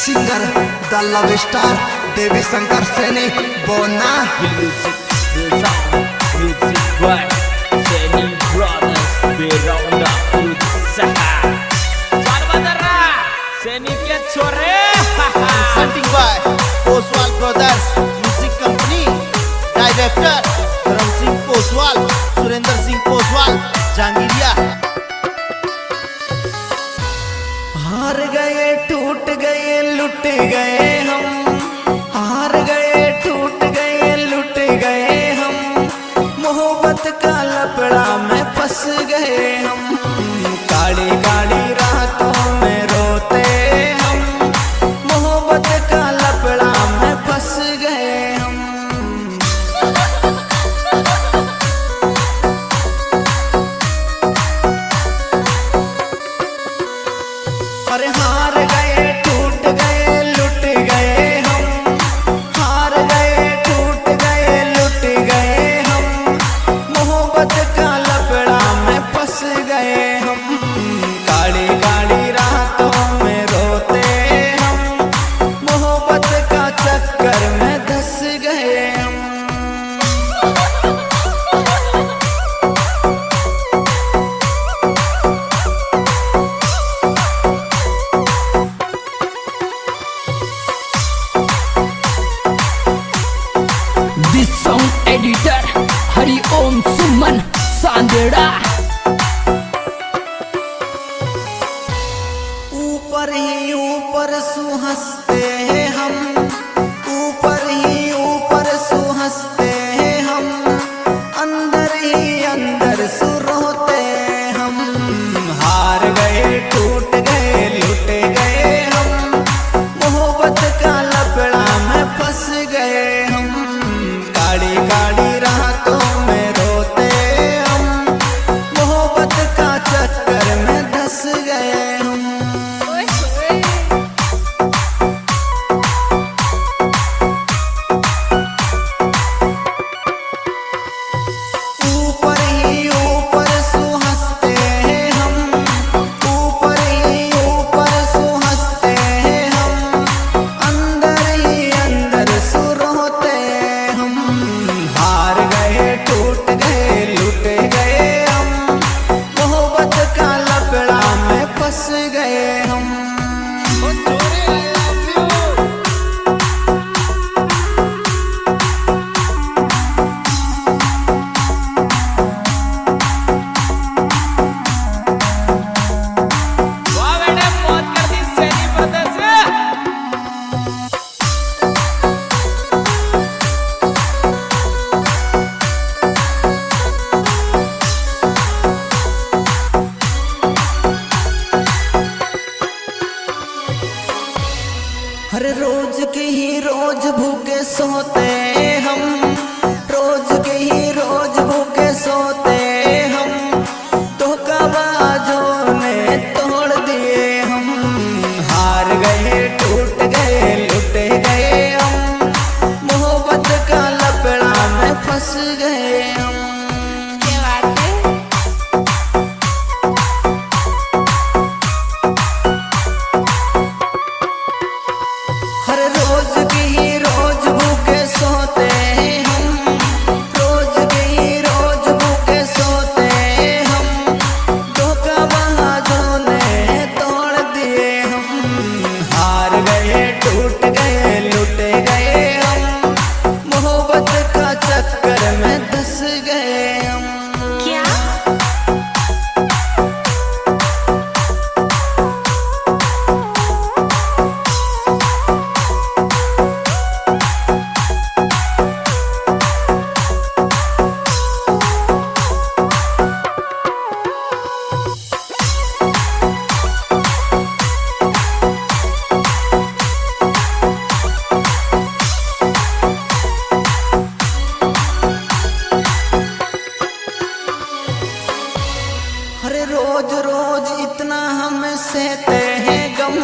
Singer द love star देवी शंकर सैनी बोना सैनी के छोरे Presenting by Oswal Brothers Music Company. Director Dharam Singh Oswal, Surinder Singh Oswal, Jangiriya. हार गए टूट गए लुट गए हम, हार गए टूट गए लुट गए हम, मोहब्बत का लपड़ा में फंस गए हम, काली काली रातों में रोते हम, मोहब्बत का लपड़ा में फंस गए हम। अरे हार गए टूट गए लुट गए हम, हार गए टूट गए लुट गए हम, मोहब्बत का लपड़ा में फंस गए हम, काली काली रातों में रोते हम, मोहब्बत का चक्कर में धंस गए हम। This song editor Hari Om Suman Sandera। ऊपर ही ऊपर सुहंसते हैं हम, ऊपर ही ऊपर सुहंसते हैं हम, अंदर ही अंदर सुरोते हम, हार गए टूट गए लुट गए हम, मोहब्बत का लपड़ा में फंस गए हम, काली काली रातों में रोते हम, मोहब्बत का चक्कर में धंस गए हम। ऊपर ही ऊपर सुहंसते हैं हम, ऊपर ही ऊपर सुहंसते हैं हम, अंदर ही अंदर सुरोते हम, हार गए टूट गए लुट गए हम, मोहब्बत का लपड़ा में फंस गए हम। वाह बेटे मौत कर दी सैनी ब्रदर्स। हर रोज के ही रोज भूखे सोते हम, रोज के ही रोज भूखे सोते हम, धोखाबाजों ने तोड़ दिए हम, हार गए टूट गए लुट गए हम, मोहब्बत का लपड़ा में फंस गए हम। हर रोज की ही रोज भूखे सोते हम, रोज की ही रोज भूखे सोते हम, धोखाबाजों ने तोड़ दिए हम, हार गए टूट गए लुट गए हम, मोहब्बत का चक्कर में धंस गए हम। क्या अरे रोज रोज इतना हम सहते हैं गम,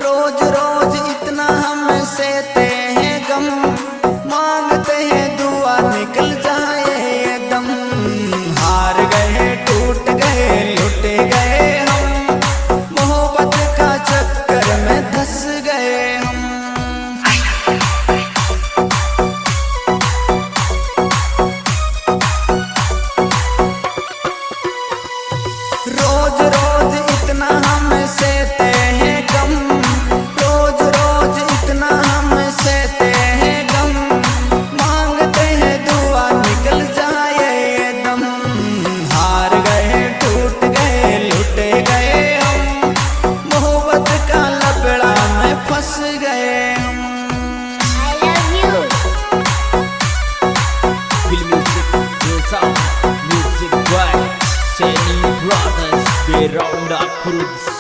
रोज रोज इतना हम सहते हैं गम, मांगते हैं दुआ निकल जाए ये दम, हार गए टूट गए लुट गए हम, मोहब्बत का चक्कर में धंस गए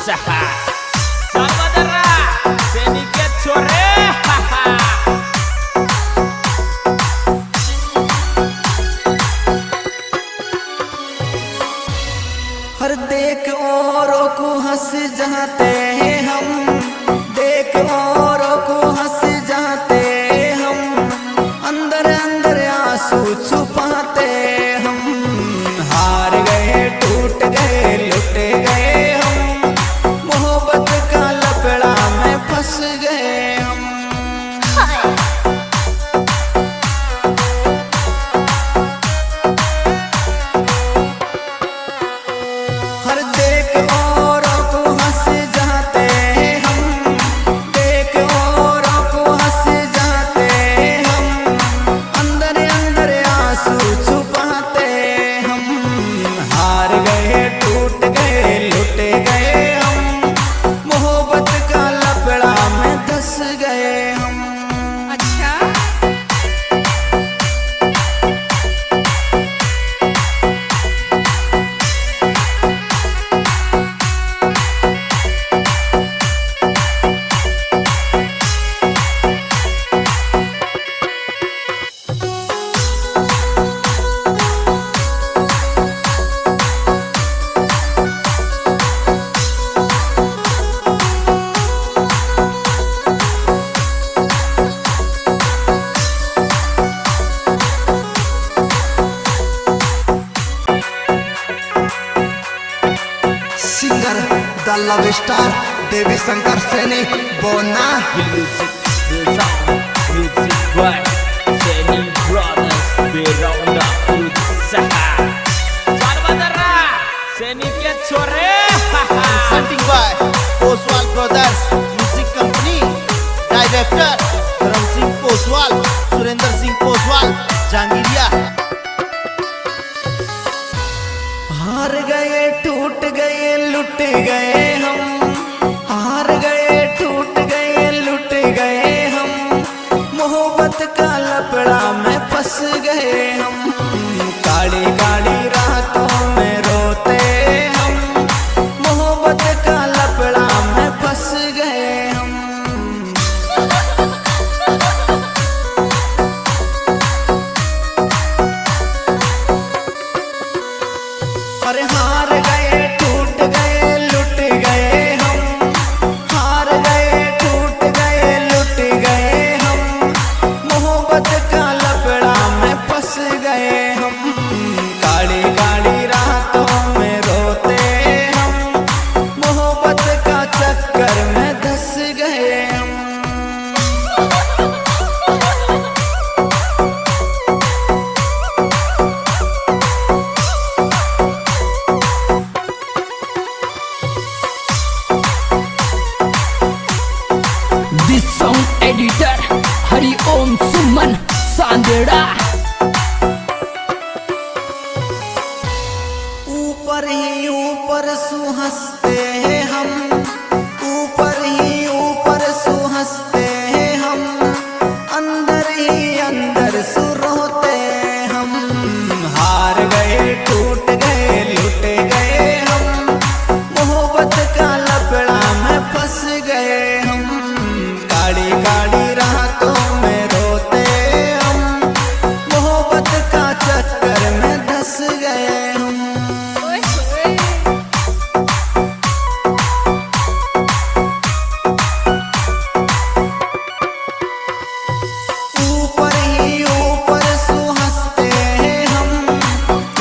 सहा चल बदरा सैनिक के छोरे हर देख औरों को हंस जाते हैं हम, देख औरों को हंस जाते हम, अंदर अंदर आंसू छुपाते हम। हार गए टूट गए लुट गए हम, मोहब्बत का लफड़ा में फंस गए हम। हर देख औरों को हंस जाते हम, देख औरों को हंस जाते हम, अंदर अंदर आंसू छुपाते हम। हार गए टूट गए लुट गए हम, मोहब्बत का लफड़ा में धंस गए हम। अच्छा सिंगर द लव स्टार देवी शंकर सैनी बोना। म्यूजिक बाय सैनी ब्रदर्स बेरौंदा सहा चल बदरा सैनिक के छोरे Presenting by Oswal Brothers Music Company, Director धर्म सिंह पोसवाल, सुरेंद्र सिंह पोसवाल, जहांगीरिया। हार गए टूट गए लुट गए हम, हार गए टूट गए लुट गए हम, मोहब्बत का लफड़ा में फंस गए हम। काली काली रातों में रोते हम, मोहब्बत का लफड़ा में फंस गए हम। अरे हार गए टूट गए लुट गए हम, हार गए टूट गए लुट गए हम, मोहब्बत का लफड़ा में फंस गए हम। काली काली रातों में रोते हम, मोहब्बत का चक्कर में धंस गए हम। दिस सॉन्ग एडिटर हरि ओम सुमन सांदेड़ा। ऊपर ही ऊपर सुहंसते हैं हम, ऊपर ही ऊपर सुहंसते हैं हम, अंदर ही अंदर सुरोते हम। हार गए टूट गए लुट गए हम, मोहब्बत का लफड़ा में फंस गए हम। काली काली रातों में रोते हम, मोहब्बत का चक्कर में धंस गए हम। ओए होए ऊपर ही ऊपर सुहंसते हैं हम,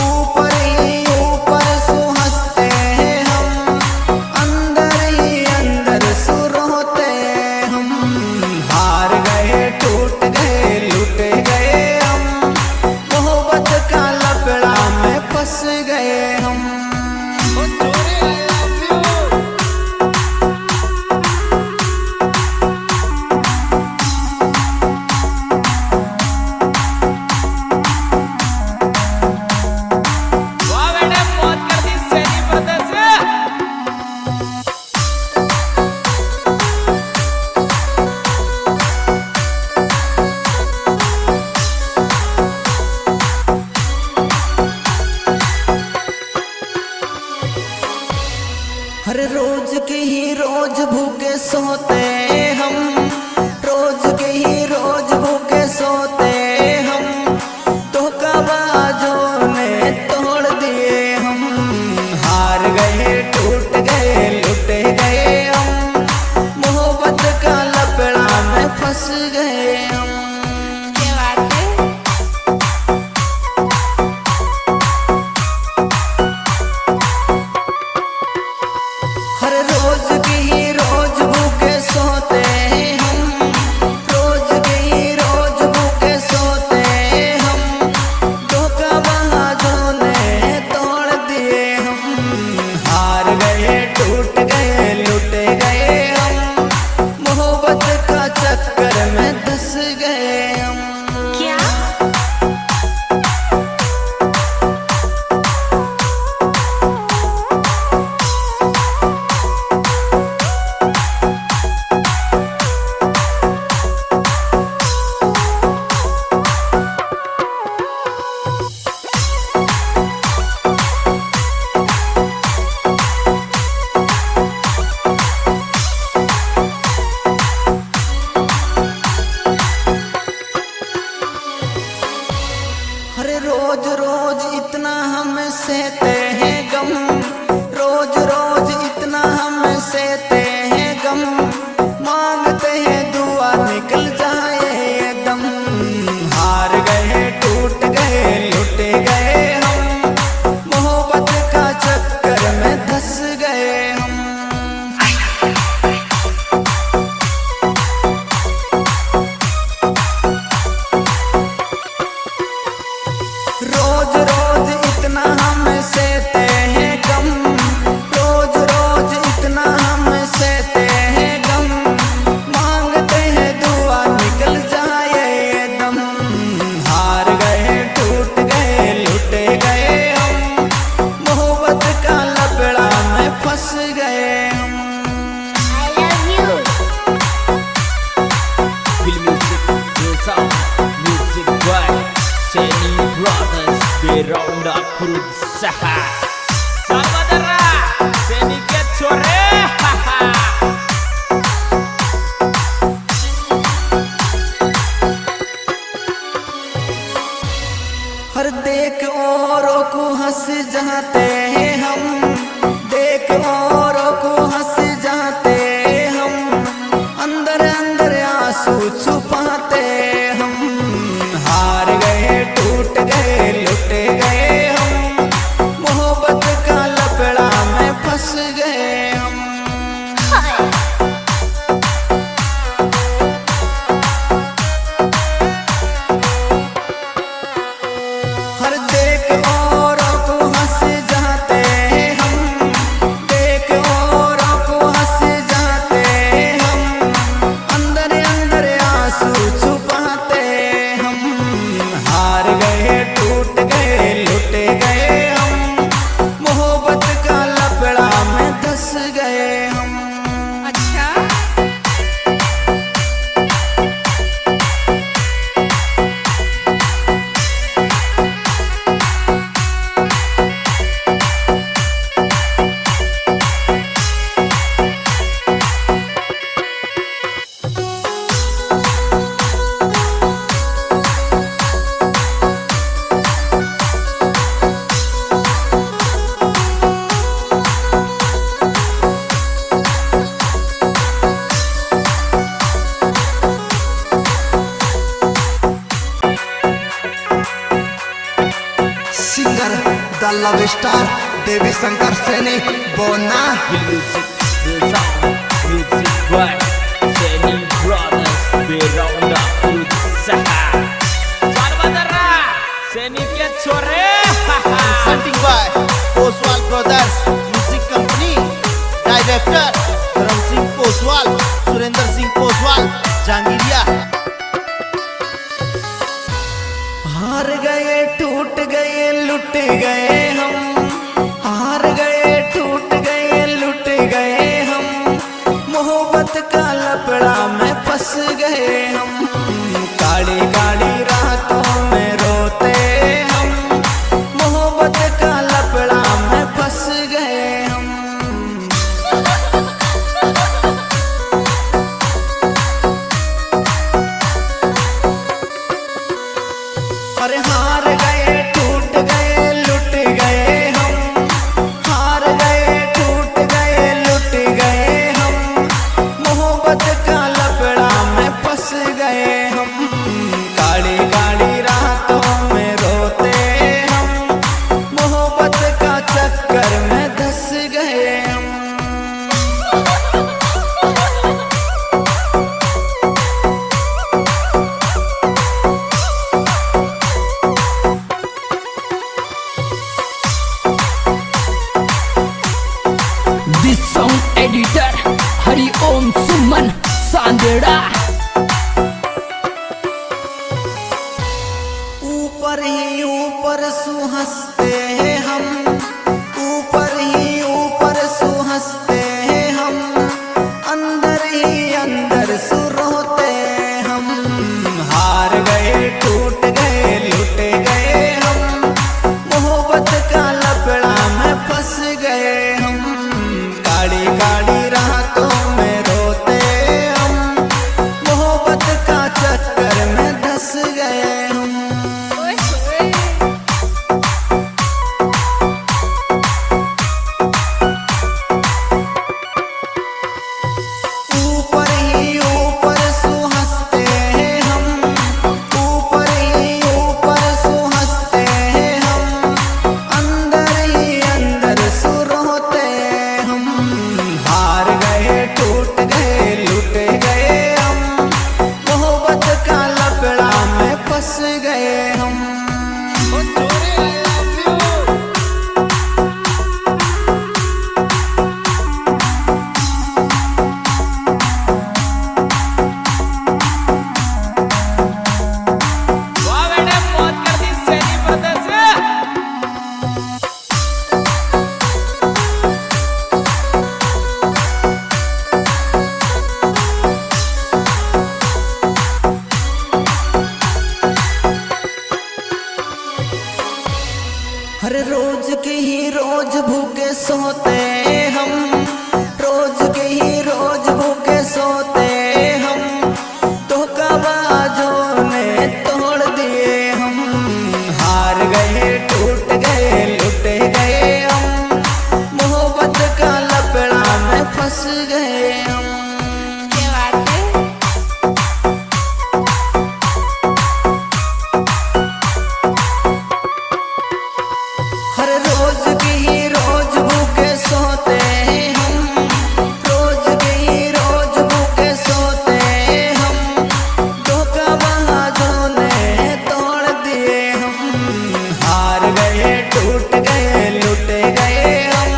ऊपर ही ऊपर सुहंसते हैं हम, अंदर के ही रोज भूखे सोते हम, रोज के ही रोज भूखे सोते हम, धोखाबाजों ने तोड़ दिए हम। हार गए टूट गए लुट गए हम, मोहब्बत का लपड़ा में फंस गए हम। क्या बात है। हर रोज के ही रोज भूखे सोते हम, रोज के ही रोज भूखे सोते हम, धोखाबाजों ने तोड़ दिए हम। हार गए टूट गए लुट गए हम, मोहब्बत का चक्कर में धंस गए हम। क्या अरे रोज रोज इतना हम सहते हैं गम, रोज रोज इतना हम सहते हैं गम, मांगते हैं दुआ निकल जाए ये दम। हार गए टूट गए लुट गए हम, मोहब्बत का चक्कर में धंस गए हम। रोज रोज इतना हम सहते हैं गम, रोज रोज इतना हम सहते हैं गम, मांगते हैं दुआ निकल जाए ये दम। हार गए टूट गए लुट गए हम, मोहब्बत का लपड़ा में फंस गए हम। I love you। Feel music, feel sound, music by Seni Brothers, Beronda berusaha. Saudara, Seni Kecore, haha. हर देख औरों को हंस जाते हैं हम, देख औरों को हंस जाते हम, अंदर अंदर आंसू छुपाते हम। हार गए टूट गए लुट गए हम, मोहब्बत का लपड़ा में फंस गए हम। हर देख औरों को हंस जाते हम, देख औरों को हंस जाते हम, अंदर अंदर आंसू छुपाते हम। हार गए टूट गए लुट गए हम, मोहब्बत का लपड़ा में धंस गए हम। अच्छा सिंगर द लव स्टार देवी शंकर सैनी बोना। Feel music, feel sound, music by Seni Brothers, Beronda berusaha. Saudara, Seni Kecore, haha. Presenting by Oswal Brothers Music Company, Director Dharam Singh Poswal, Surendra Singh Poswal, Jangiria। हार गए टूट गए लुट गए हम, हार गए टूट गए लुट गए हम, मोहब्बत का लपड़ा में फंस गए हम। काली काली रातों में रोते हम, मोहब्बत का लपड़ा में फंस गए हम। सोते हम, रोज के ही रोज भूखे सोते हम, धोखाबाजों ने तोड़ दिए हम। हार गए टूट गए लुट गए हम, मोहब्बत का लपड़ा में फंस गए हम। क्या बात है? हर रोज की ही रोज भूखे सोते हम, रोज की ही रोज भूखे सोते हम, धोखाबाजों ने तोड़ दिए हम। हार गए टूट गए लुट गए हम,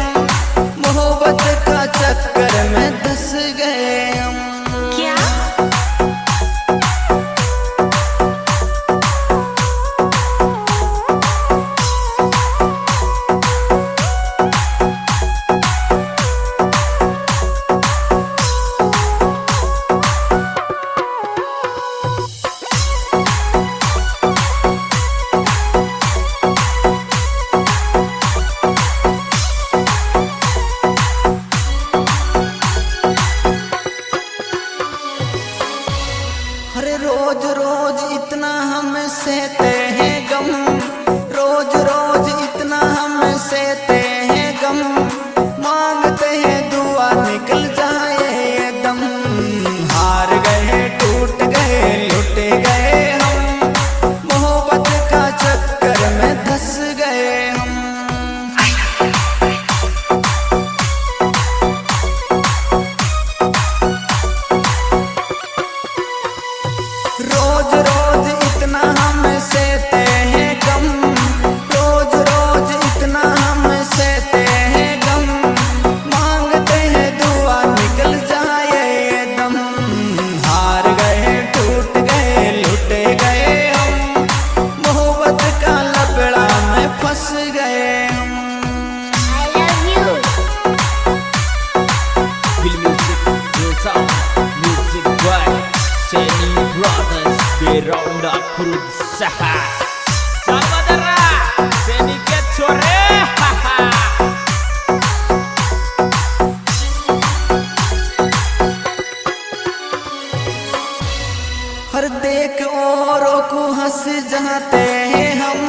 मोहब्बत का चक्कर में धंस गए हम। क्या? हरे रोज रोज इतना हम सहते हैं गम, रोज रोज इतना हम सहते हैं गम, मांगते हैं दुआ निकल जाए ये दम। हार गए टूट गए लुट गए हम, मोहब्बत का चक्कर में धंस गए हम। रोज रोज इतना हम सहते हैं गम, रोज रोज इतना हम सहते हैं गम, मांगते हैं दुआ निकल जाए ये दम। हार गए टूट गए लुट गए हम, मोहब्बत का लपड़ा में फंस गए हम। I love you. Feel music, feel sound, music vibe. Seni Brothers, Beround up Kurutsaha. Salvadara, Seni get sore. हर देख औरों को हंस जाते हैं हम,